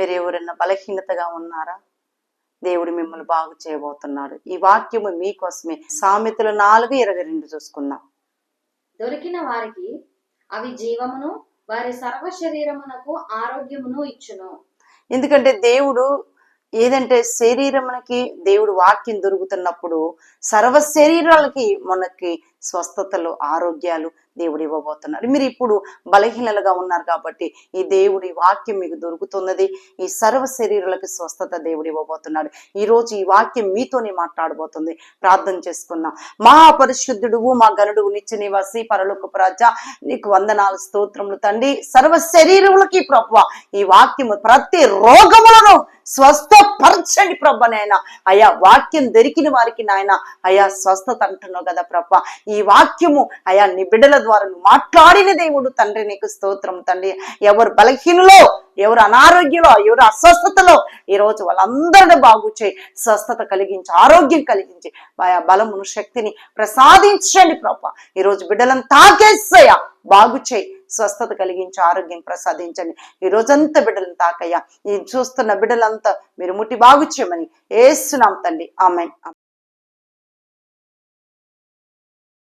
మీరు ఎవరైనా బలహీనతగా ఉన్నారా? దేవుడు మిమ్మల్ని బాగు చేయబోతున్నాడు. ఈ వాక్యము మీకోసమే. సామెతలు 4:22 చూసుకుందాం. దొరికిన వారికి అవి జీవమును, వారి సర్వ శరీరమునకు ఆరోగ్యమును ఇచ్చును. ఎందుకంటే దేవుడు ఏదంటే శరీరమునకి దేవుడు వాక్యం దొరుకుతున్నప్పుడు సర్వ శరీరాలకి మనకి స్వస్థతలు, ఆరోగ్యాలు దేవుడు ఇవ్వబోతున్నారు. మీరు ఇప్పుడు బలహీనలుగా ఉన్నారు కాబట్టి ఈ దేవుడి వాక్యం మీకు దొరుకుతున్నది. ఈ సర్వ శరీరాలకు స్వస్థత దేవుడు ఇవ్వబోతున్నాడు. ఈ రోజు ఈ వాక్యం మీతోనే మాట్లాడబోతుంది. ప్రార్థన చేసుకుందాం. మహాపరిశుద్ధుడువు, మా గనుడు, నిత్య నివాసి, పరలోకపు రాజా, నీకు వందనాలు, స్తోత్రములు తండ్రి. సర్వ శరీరములకి ప్రభువా ఈ వాక్యము ప్రతి రోగములను స్వస్థపరచండి ప్రభా. నాయన అయా వాక్యం దొరికిన వారికి నాయన అయా స్వస్థత అంటున్నావు కదా ప్రభా. ఈ వాక్యము అయా నీ బిడ్డల ద్వారా నువ్వు మాట్లాడిన దేవుడు తండ్రి, నీకు స్తోత్రం తండ్రి. ఎవరు బలహీనులో, ఎవరు అనారోగ్యంలో, ఎవరు అస్వస్థతలో ఈ రోజు వాళ్ళందరినీ బాగు చేయి, స్వస్థత కలిగించి, ఆరోగ్యం కలిగించి, బలమును, శక్తిని ప్రసాదించండి ప్రభా. ఈ రోజు బిడ్డలను తాకేసయ్యా, బాగు చేయి, స్వస్థత కలిగించి, ఆరోగ్యం ప్రసాదించండి. ఈ రోజంతా బిడ్డలను తాకయ్యా. ఈ చూస్తున్న బిడ్డలంతా మీరు ముట్టి బాగు చేయమని యేసునామమున తండ్రి, ఆమేన్.